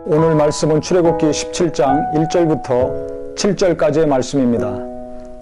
오늘 말씀은 출애굽기 17장 1절부터 7절까지의 말씀입니다.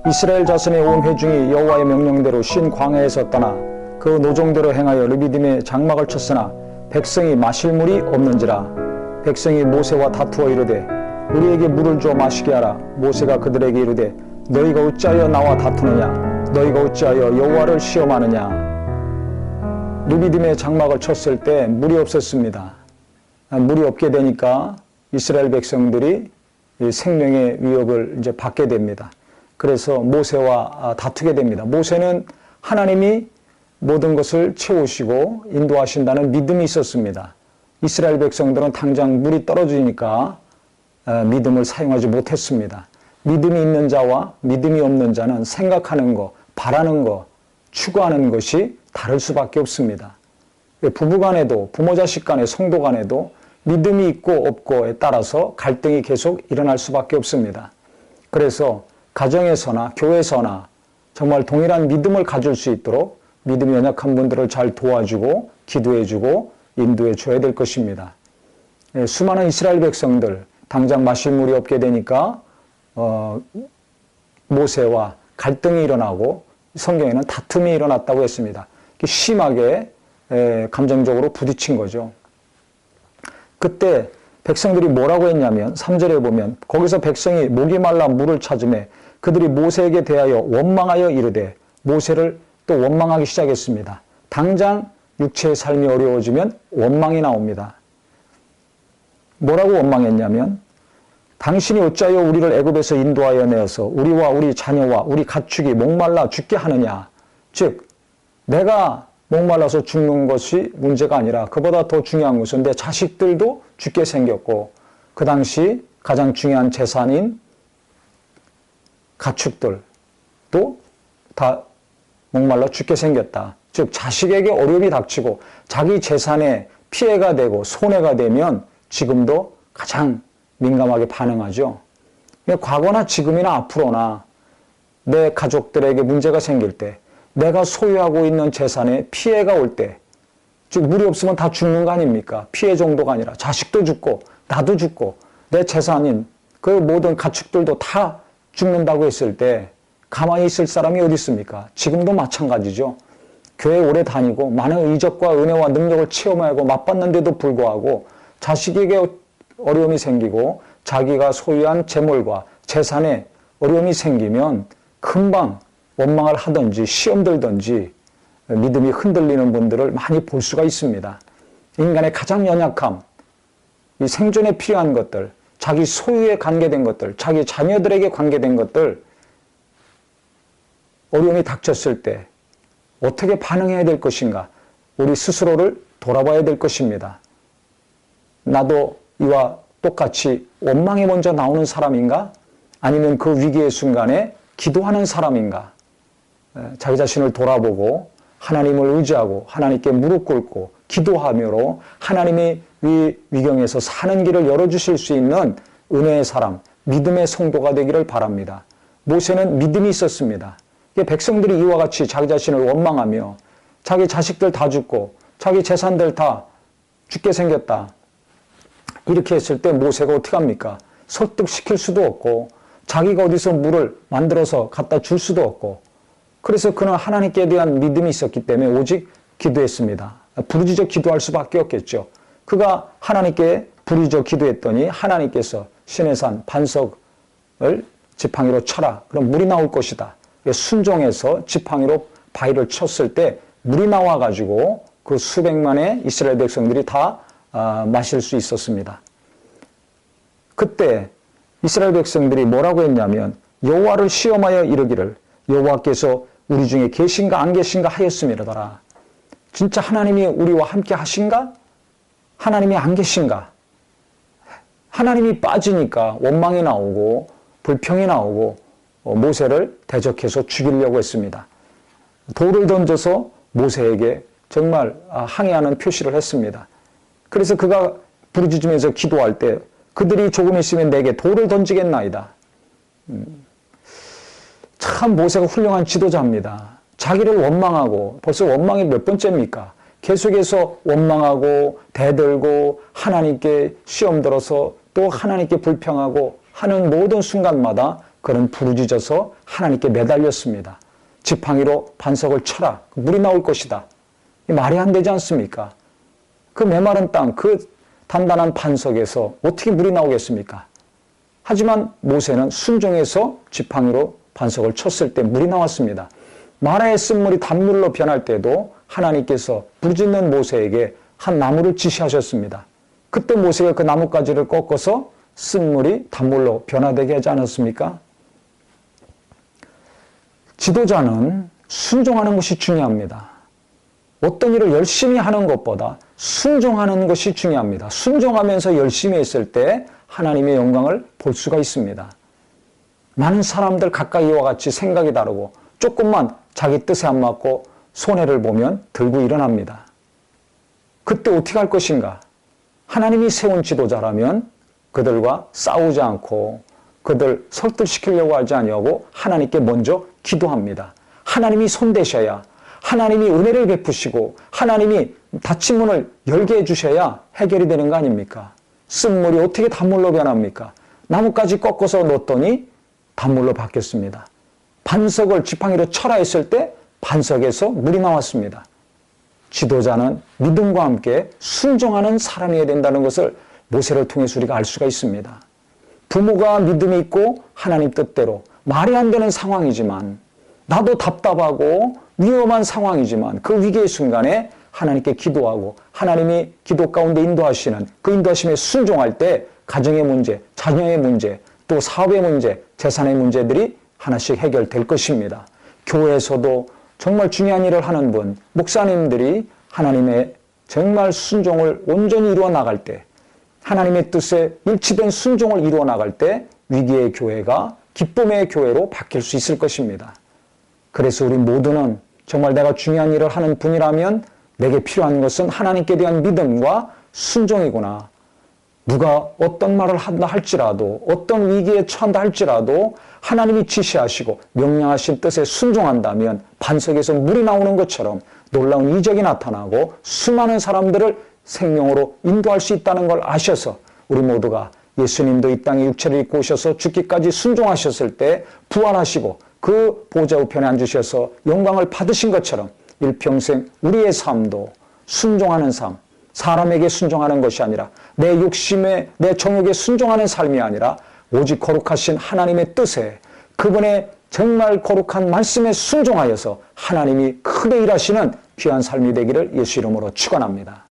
이스라엘 자손의 온 회중이 여호와의 명령대로 쉰 광야에서 떠나 그 노종대로 행하여 르비딤에 장막을 쳤으나 백성이 마실 물이 없는지라. 백성이 모세와 다투어 이르되 우리에게 물을 주어 마시게 하라. 모세가 그들에게 이르되 너희가 어찌하여 나와 다투느냐? 너희가 어찌하여 여호와를 시험하느냐? 르비딤에 장막을 쳤을 때 물이 없었습니다. 물이 없게 되니까 이스라엘 백성들이 생명의 위협을 이제 받게 됩니다. 그래서 모세와 다투게 됩니다. 모세는 하나님이 모든 것을 채우시고 인도하신다는 믿음이 있었습니다. 이스라엘 백성들은 당장 물이 떨어지니까 믿음을 사용하지 못했습니다. 믿음이 있는 자와 믿음이 없는 자는 생각하는 것, 바라는 것, 추구하는 것이 다를 수밖에 없습니다. 부부 간에도, 부모 자식 간에, 성도 간에도 믿음이 있고 없고에 따라서 갈등이 계속 일어날 수밖에 없습니다. 그래서 가정에서나 교회에서나 정말 동일한 믿음을 가질 수 있도록 믿음이 연약한 분들을 잘 도와주고 기도해주고 인도해 줘야 될 것입니다. 수많은 이스라엘 백성들 당장 마실 물이 없게 되니까 모세와 갈등이 일어나고 성경에는 다툼이 일어났다고 했습니다. 심하게 감정적으로 부딪힌 거죠. 그때 백성들이 뭐라고 했냐면 3절에 보면 거기서 백성이 목이 말라 물을 찾으매 그들이 모세에게 대하여 원망하여 이르되 모세를 또 원망하기 시작했습니다. 당장 육체의 삶이 어려워지면 원망이 나옵니다. 뭐라고 원망했냐면 당신이 어찌하여 우리를 애굽에서 인도하여 내어서 우리와 우리 자녀와 우리 가축이 목말라 죽게 하느냐. 즉 내가 목말라서 죽는 것이 문제가 아니라 그보다 더 중요한 것은 내 자식들도 죽게 생겼고 그 당시 가장 중요한 재산인 가축들도 다 목말라 죽게 생겼다. 즉 자식에게 어려움이 닥치고 자기 재산에 피해가 되고 손해가 되면 지금도 가장 민감하게 반응하죠. 과거나 지금이나 앞으로나 내 가족들에게 문제가 생길 때 내가 소유하고 있는 재산에 피해가 올 때, 즉 물이 없으면 다 죽는 거 아닙니까? 피해 정도가 아니라 자식도 죽고 나도 죽고 내 재산인 그 모든 가축들도 다 죽는다고 했을 때 가만히 있을 사람이 어디 있습니까? 지금도 마찬가지죠. 교회 오래 다니고 많은 이적과 은혜와 능력을 체험하고 맛봤는데도 불구하고 자식에게 어려움이 생기고 자기가 소유한 재물과 재산에 어려움이 생기면 금방 원망을 하든지 시험 들든지 믿음이 흔들리는 분들을 많이 볼 수가 있습니다. 인간의 가장 연약함, 이 생존에 필요한 것들, 자기 소유에 관계된 것들, 자기 자녀들에게 관계된 것들, 어려움이 닥쳤을 때 어떻게 반응해야 될 것인가? 우리 스스로를 돌아봐야 될 것입니다. 나도 이와 똑같이 원망이 먼저 나오는 사람인가? 아니면 그 위기의 순간에 기도하는 사람인가? 자기 자신을 돌아보고 하나님을 의지하고 하나님께 무릎 꿇고 기도하므로 하나님이 이 위경에서 사는 길을 열어주실 수 있는 은혜의 사람, 믿음의 성도가 되기를 바랍니다. 모세는 믿음이 있었습니다. 백성들이 이와 같이 자기 자신을 원망하며 자기 자식들 다 죽고 자기 재산들 다 죽게 생겼다. 이렇게 했을 때 모세가 어떻게 합니까? 설득시킬 수도 없고 자기가 어디서 물을 만들어서 갖다 줄 수도 없고 그래서 그는 하나님께 대한 믿음이 있었기 때문에 오직 기도했습니다. 부르짖어 기도할 수밖에 없겠죠. 그가 하나님께 부르짖어 기도했더니 하나님께서 시내산 반석을 지팡이로 쳐라. 그럼 물이 나올 것이다. 순종해서 지팡이로 바위를 쳤을 때 물이 나와가지고 그 수백만의 이스라엘 백성들이 다 마실 수 있었습니다. 그때 이스라엘 백성들이 뭐라고 했냐면 여호와를 시험하여 이르기를 여호와께서 우리 중에 계신가 안 계신가 하였음이로더라. 진짜 하나님이 우리와 함께 하신가? 하나님이 안 계신가? 하나님이 빠지니까 원망이 나오고 불평이 나오고 모세를 대적해서 죽이려고 했습니다. 돌을 던져서 모세에게 정말 항의하는 표시를 했습니다. 그래서 그가 부르짖으면서 기도할 때 그들이 조금 있으면 내게 돌을 던지겠나이다. 참 모세가 훌륭한 지도자입니다. 자기를 원망하고 벌써 원망이 몇 번째입니까? 계속해서 원망하고 대들고 하나님께 시험 들어서 또 하나님께 불평하고 하는 모든 순간마다 그는 부르짖어서 하나님께 매달렸습니다. 지팡이로 반석을 쳐라. 물이 나올 것이다. 말이 안 되지 않습니까? 그 메마른 땅, 그 단단한 반석에서 어떻게 물이 나오겠습니까? 하지만 모세는 순종해서 지팡이로 반석을 쳤을 때 물이 나왔습니다. 마라의 쓴물이 단물로 변할 때도 하나님께서 부르짖는 모세에게 한 나무를 지시하셨습니다. 그때 모세가 그 나뭇가지를 꺾어서 쓴물이 단물로 변화되게 하지 않았습니까? 지도자는 순종하는 것이 중요합니다. 어떤 일을 열심히 하는 것보다 순종하는 것이 중요합니다. 순종하면서 열심히 했을 때 하나님의 영광을 볼 수가 있습니다. 많은 사람들 가까이와 같이 생각이 다르고 조금만 자기 뜻에 안 맞고 손해를 보면 들고 일어납니다. 그때 어떻게 할 것인가? 하나님이 세운 지도자라면 그들과 싸우지 않고 그들 설득시키려고 하지 아니하고 하나님께 먼저 기도합니다. 하나님이 손대셔야, 하나님이 은혜를 베푸시고 하나님이 닫힌 문을 열게 해주셔야 해결이 되는 거 아닙니까? 쓴물이 어떻게 단물로 변합니까? 나뭇가지 꺾어서 놓았더니 단물로 바뀌었습니다. 반석을 지팡이로 쳐라 했을 때 반석에서 물이 나왔습니다. 지도자는 믿음과 함께 순종하는 사람이어야 된다는 것을 모세를 통해서 우리가 알 수가 있습니다. 부모가 믿음이 있고 하나님 뜻대로 말이 안 되는 상황이지만 나도 답답하고 위험한 상황이지만 그 위기의 순간에 하나님께 기도하고 하나님이 기도 가운데 인도하시는 그 인도하심에 순종할 때 가정의 문제, 자녀의 문제, 또 사업의 문제, 재산의 문제들이 하나씩 해결될 것입니다. 교회에서도 정말 중요한 일을 하는 분, 목사님들이 하나님의 정말 순종을 온전히 이루어 나갈 때, 하나님의 뜻에 일치된 순종을 이루어 나갈 때 위기의 교회가 기쁨의 교회로 바뀔 수 있을 것입니다. 그래서 우리 모두는 정말 내가 중요한 일을 하는 분이라면 내게 필요한 것은 하나님께 대한 믿음과 순종이구나. 누가 어떤 말을 한다 할지라도 어떤 위기에 처한다 할지라도 하나님이 지시하시고 명령하신 뜻에 순종한다면 반석에서 물이 나오는 것처럼 놀라운 이적이 나타나고 수많은 사람들을 생명으로 인도할 수 있다는 걸 아셔서 우리 모두가 예수님도 이 땅에 육체를 입고 오셔서 죽기까지 순종하셨을 때 부활하시고 그 보좌 우편에 앉으셔서 영광을 받으신 것처럼 일평생 우리의 삶도 순종하는 삶, 사람에게 순종하는 것이 아니라 내 욕심에 내 정욕에 순종하는 삶이 아니라 오직 거룩하신 하나님의 뜻에 그분의 정말 거룩한 말씀에 순종하여서 하나님이 크게 일하시는 귀한 삶이 되기를 예수 이름으로 축원합니다.